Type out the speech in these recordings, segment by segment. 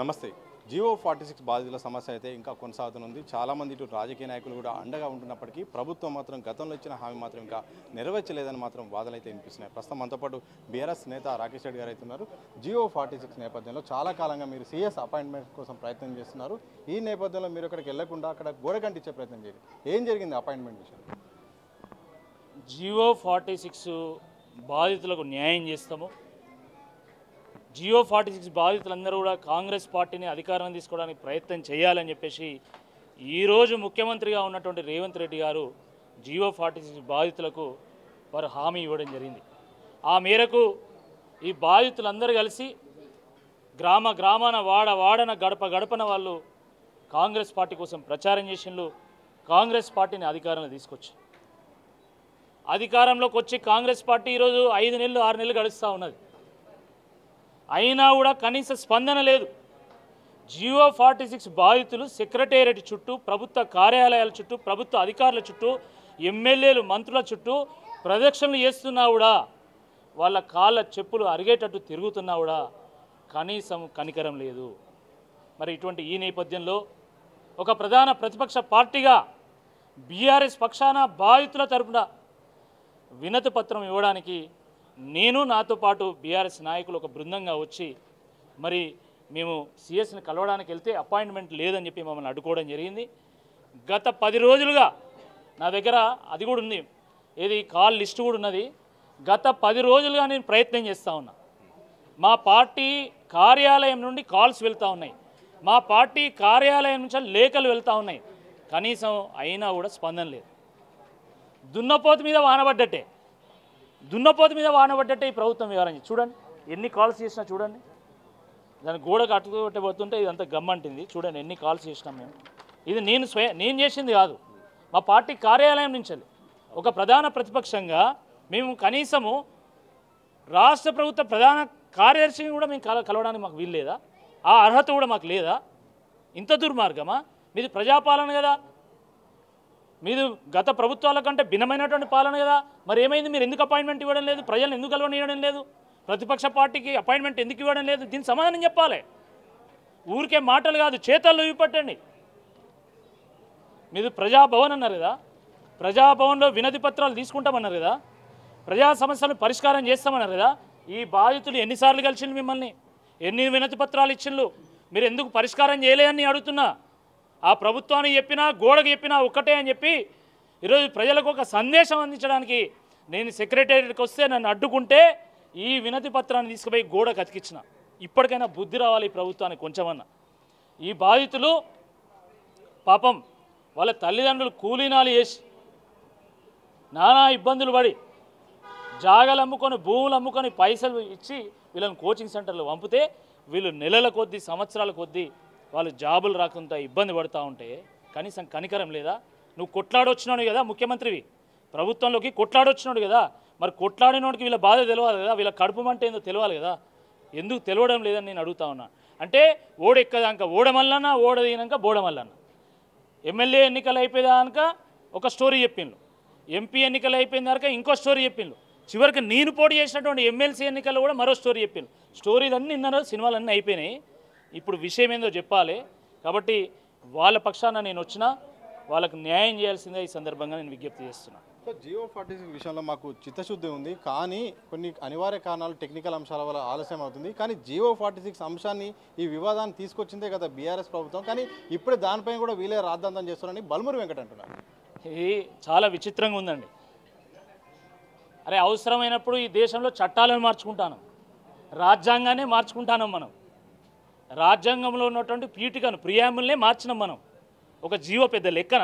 నమస్తే. జియో 46 బాధితుల సమస్య అయితే ఇంకా కొనసాగుతుంది. చాలామంది ఇటు రాజకీయ నాయకులు కూడా అండగా ఉంటున్నప్పటికీ ప్రభుత్వం మాత్రం గతంలో ఇచ్చిన హామీ మాత్రం ఇంకా నెరవేర్చలేదని మాత్రం వాదనలు అయితే వినిపిస్తున్నాయి. ప్రస్తుతం మనతో పాటు బీఆర్ఎస్ నేత రాకేష్ రెడ్డి గారు అయితే ఉన్నారు. జియో 46 నేపథ్యంలో చాలా కాలంగా మీరు సీఎస్ అపాయింట్మెంట్ కోసం ప్రయత్నం చేస్తున్నారు. ఈ నేపథ్యంలో మీరు అక్కడికి వెళ్లకుండా అక్కడ గోడగంటిచ్చే ప్రయత్నం చేయాలి. ఏం జరిగింది అపాయింట్మెంట్ విషయం? జియో 46 బాధితులకు న్యాయం చేస్తాము. జియో 46 బాధితులందరూ కూడా కాంగ్రెస్ పార్టీని అధికారం తీసుకోవడానికి ప్రయత్నం చేయాలని చెప్పేసి ఈరోజు ముఖ్యమంత్రిగా ఉన్నటువంటి రేవంత్ రెడ్డి గారు జియో 46 బాధితులకు వారు హామీ ఇవ్వడం జరిగింది. ఆ మేరకు ఈ బాధితులందరూ కలిసి గ్రామ గ్రామాన వాడన గడప గడపన వాళ్ళు కాంగ్రెస్ పార్టీ కోసం ప్రచారం చేసిండ్రు. కాంగ్రెస్ పార్టీని అధికారంలో తీసుకొచ్చి అధికారంలోకి వచ్చి కాంగ్రెస్ పార్టీ ఈరోజు 5 నెలలు 6 నెలలు గడుస్తూ ఉన్నది. అయినా కూడా కనీస స్పందన లేదు. జియో 46 బాధితులు సెక్రటేరియట్ చుట్టూ, ప్రభుత్వ కార్యాలయాల చుట్టూ, ప్రభుత్వ అధికారుల చుట్టూ, ఎమ్మెల్యేలు మంత్రుల చుట్టూ ప్రదక్షిణలు చేస్తున్నా కూడా, వాళ్ళ కాళ్ళ చెప్పులు అరిగేటట్టు తిరుగుతున్నా కూడా కనీసం కనికరం లేదు. మరి ఇటువంటి ఈ నేపథ్యంలో ఒక ప్రధాన ప్రతిపక్ష పార్టీగా బీఆర్ఎస్ పక్షాన బాధితుల తరపున వినతి పత్రం ఇవ్వడానికి నేను నాతో పాటు బీఆర్ఎస్ నాయకులు ఒక బృందంగా వచ్చి మరి మేము సీఎస్ని కలవడానికి వెళ్తే అపాయింట్మెంట్ లేదని చెప్పి మమ్మల్ని అడ్డుకోవడం జరిగింది. గత 10 రోజులుగా నా దగ్గర అది కూడా ఉంది, ఏది కాల్ లిస్ట్ కూడా ఉన్నది. గత 10 రోజులుగా నేను ప్రయత్నం చేస్తూ ఉన్నా. మా పార్టీ కార్యాలయం నుండి కాల్స్ వెళ్తూ ఉన్నాయి, మా పార్టీ కార్యాలయం నుంచి లేఖలు వెళ్తూ ఉన్నాయి. కనీసం అయినా కూడా స్పందన లేదు. దున్నపోతు మీద వానబడ్డట్టే ఈ ప్రభుత్వం వ్యవహారం. చూడండి ఎన్ని కాల్స్ చేసినా, చూడండి దాని గోడకు అట్టుకోబెట్టబోతుంటే ఇదంతా గమ్మంటింది. చూడండి ఎన్ని కాల్స్ చేసినాం మేము. ఇది నేను చేసింది కాదు, మా పార్టీ కార్యాలయం నుంచి ఒక ప్రధాన ప్రతిపక్షంగా మేము కనీసము రాష్ట్ర ప్రభుత్వ ప్రధాన కార్యదర్శిని కూడా మేము కలవడానికి మాకు వీలు లేదా? ఆ అర్హత కూడా మాకు లేదా? ఇంత దుర్మార్గమా? మీది ప్రజాపాలన కదా, మీరు గత ప్రభుత్వాల కంటే భిన్నమైనటువంటి పాలన కదా. మరి ఏమైంది? మీరు ఎందుకు అపాయింట్మెంట్ ఇవ్వడం లేదు? ప్రజలను ఎందుకు కలవనివ్వడం లేదు? ప్రతిపక్ష పార్టీకి అపాయింట్మెంట్ ఎందుకు ఇవ్వడం లేదు? దీనికి సమాధానం చెప్పాలి. ఊరికే మాటలు కాదు, చేతల్లో చూపెట్టండి. మీరు ప్రజాభవన్ అన్నారు కదా, ప్రజాభవన్లో వినతి పత్రాలు తీసుకుంటామన్నారు కదా, ప్రజా సమస్యలను పరిష్కారం చేస్తామన్నారు కదా. ఈ బాధితులు ఎన్నిసార్లు కలిసిండ్రు మిమ్మల్ని? ఎన్ని వినతి పత్రాలు ఇచ్చిండ్రు? మీరు ఎందుకు పరిష్కారం చేయలేదని అడుగుతున్నా. ఆ ప్రభుత్వానికి చెప్పినా, గోడకు చెప్పినా ఒక్కటే అని చెప్పి ఈరోజు ప్రజలకు ఒక సందేశం అందించడానికి నేను సెక్రటేరియట్కి వస్తే నన్ను అడ్డుకుంటే ఈ వినతి పత్రాన్ని తీసుకుపోయి గోడకు అతికించిన. ఇప్పటికైనా బుద్ధి రావాలి ఈ ప్రభుత్వానికి కొంచెమన్నా. ఈ బాధితులు పాపం వాళ్ళ తల్లిదండ్రులు కూలీనాలు చేసి నానా ఇబ్బందులు పడి జాగాలు అమ్ముకొని, భూములు అమ్ముకొని, పైసలు ఇచ్చి వీళ్ళని కోచింగ్ సెంటర్లు పంపితే వీళ్ళు నెలల కొద్దీ, సంవత్సరాల కొద్దీ వాళ్ళు జాబులు రాకుండా ఇబ్బంది పడుతూ ఉంటే కనీసం కనికరం లేదా? నువ్వు కొట్లాడొచ్చినాడు కదా, ముఖ్యమంత్రివి ప్రభుత్వంలోకి కొట్లాడొచ్చినాడు కదా, మరి కొట్లాడినోడికి వీళ్ళ బాధ తెలియాలి కదా, వీళ్ళ కడుపు మంటే ఏందో తెలియాలి కదా. ఎందుకు తెలియడం లేదని నేను అడుగుతా ఉన్నా. అంటే ఓడెక్కదాక ఓడమల్లన్న, ఓడదినాక బోడమల్లన్న. ఎమ్మెల్యే ఎన్నికలు అయిపోయేదాక ఒక స్టోరీ చెప్పిండ్రు, ఎంపీ ఎన్నికలు అయిపోయిన దాకా ఇంకో స్టోరీ చెప్పిండ్రు, చివరికి నేను పోటీ చేసినటువంటి ఎమ్మెల్సీ ఎన్నికల్లో కూడా మరో స్టోరీ చెప్పిండ్రు. స్టోరీలన్నీ నిన్న సినిమాలన్నీ అయిపోయినాయి. ఇప్పుడు విషయం ఏందో చెప్పాలి. కాబట్టి వాళ్ళ పక్షాన నేను వచ్చినా వాళ్ళకు న్యాయం చేయాల్సిందే ఈ సందర్భంగా నేను విజ్ఞప్తి చేస్తున్నాను. జియో 46 విషయంలో మాకు చిత్తశుద్ధి ఉంది, కానీ కొన్ని అనివార్య కారణాలు, టెక్నికల్ అంశాల వల్ల ఆలస్యం అవుతుంది. కానీ జియో 46 అంశాన్ని, ఈ వివాదాన్ని తీసుకొచ్చిందే కదా బీఆర్ఎస్ ప్రభుత్వం, కానీ ఇప్పుడు దానిపైన కూడా వీలే రాద్ధాంతం చేస్తున్నారని బల్మూరి వెంకట అంటున్నారు. ఇది చాలా విచిత్రంగా ఉందండి. అరే అవసరమైనప్పుడు ఈ దేశంలో చట్టాలను మార్చుకుంటాను, రాజ్యాంగాన్ని మార్చుకుంటాను. మనం రాజ్యాంగంలో ఉన్నటువంటి పీఠికను, ప్రియాంబుల్నే మార్చినాం మనం. ఒక జీవో పెద్ద లెక్కన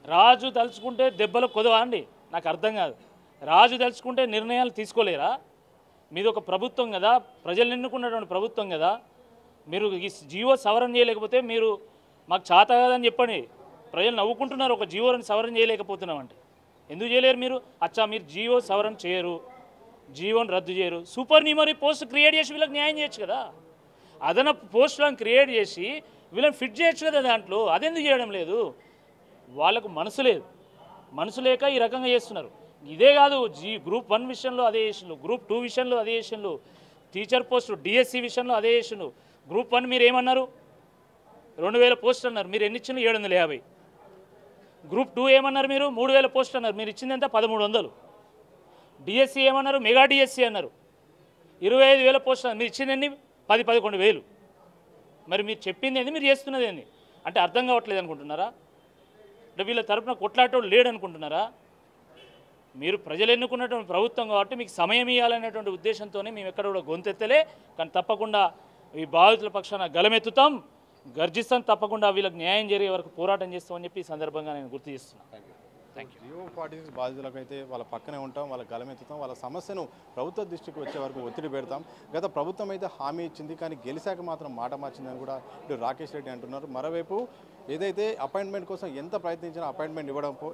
రాజు తలుచుకుంటే దెబ్బలు కొదవా అండి? నాకు అర్థం కాదు. రాజు తలుచుకుంటే నిర్ణయాలు తీసుకోలేరా? మీది ఒక ప్రభుత్వం కదా, ప్రజలు ఎన్నుకున్నటువంటి ప్రభుత్వం కదా. మీరు ఈ జీవో సవరణ చేయలేకపోతే మీరు మాకు చేత కాదని చెప్పండి. ప్రజలు నవ్వుకుంటున్నారు, ఒక జీవోని సవరణ చేయలేకపోతున్నామంటే. ఎందుకు చేయలేరు మీరు? అచ్చా మీరు జీవో సవరణ చేయరు, జీవోని రద్దు చేయరు, సూపర్ న్యూమరీ పోస్ట్ క్రియేట్ చేసి వీళ్ళకి న్యాయం చేయొచ్చు కదా. అదనపు పోస్టులను క్రియేట్ చేసి వీళ్ళని ఫిట్ చేయొచ్చు కదా దాంట్లో. అదెందుకు చేయడం లేదు? వాళ్ళకు మనసు లేదు, మనసు లేక ఈ రకంగా చేస్తున్నారు. ఇదే కాదు, గ్రూప్ 1 విషయంలో అదే చేసిండ్రు, గ్రూప్ 2 విషయంలో అదే చేసిండ్రు, టీచర్ పోస్టు డిఎస్సి విషయంలో అదే చేసిండు. గ్రూప్ 1 మీరు ఏమన్నారు? 2000 పోస్టులు అన్నారు, మీరు ఎన్ని ఇచ్చిండ్రు? 750. గ్రూప్ 2 ఏమన్నారు? మీరు 3000 పోస్టులు అన్నారు, మీరు ఇచ్చింది ఎంత? 1300. డిఎస్సి ఏమన్నారు? మెగా డిఎస్సి అన్నారు, 25,000 పోస్టులు అన్నారు, మీరు ఇచ్చింది ఎన్ని? 10-11,000. మరి మీరు చెప్పింది ఏంది, మీరు చేస్తున్నది ఏంది? అంటే అర్థం కావట్లేదు అనుకుంటున్నారా? అంటే వీళ్ళ తరపున కొట్లాటోడు లేడు అనుకుంటున్నారా? మీరు ప్రజలు ఎన్నుకున్నటువంటి ప్రభుత్వం కాబట్టి మీకు సమయం ఇవ్వాలనేటువంటి ఉద్దేశంతోనే మేము ఎక్కడ కూడా గొంతెత్తలే. కానీ తప్పకుండా ఈ బాధితుల పక్షాన గలమెత్తుతాం, గర్జిస్తాం, తప్పకుండా వీళ్ళకి న్యాయం జరిగే వరకు పోరాటం చేస్తామని చెప్పి ఈ సందర్భంగా నేను గుర్తు చేస్తున్నాను. Thank you. జియో 46 బాధితులకు అయితే వాళ్ళ పక్కనే ఉంటాం, వాళ్ళ గలమెత్తుతాం, వాళ్ళ సమస్యను ప్రభుత్వ దృష్టికి వచ్చే వరకు ఒత్తిడి పెడతాం. గత ప్రభుత్వం అయితే హామీ ఇచ్చింది, కానీ గెలిచాక మాత్రం మాట మార్చిందని కూడా ఇటు రాకేష్ రెడ్డి అంటున్నారు. మరోవైపు ఏదైతే అపాయింట్మెంట్ కోసం ఎంత ప్రయత్నించినా అపాయింట్మెంట్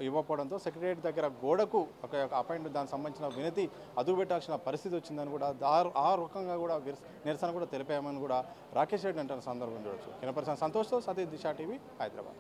ఇవ్వకపోవడంతో సెక్రటరియట్ దగ్గర గోడకు ఒక అపాయింట్మెంట్ దానికి సంబంధించిన వినతి అదుపు పెట్టాల్సిన పరిస్థితి వచ్చిందని కూడా ఆ రకంగా కూడా నిరసన కూడా తెలిపామని కూడా రాకేష్ రెడ్డి అంటున్న సందర్భం చూడొచ్చు. కెమెరా పర్సన్ సంతోష్తో సతీష్, దిశ టీవీ, హైదరాబాద్.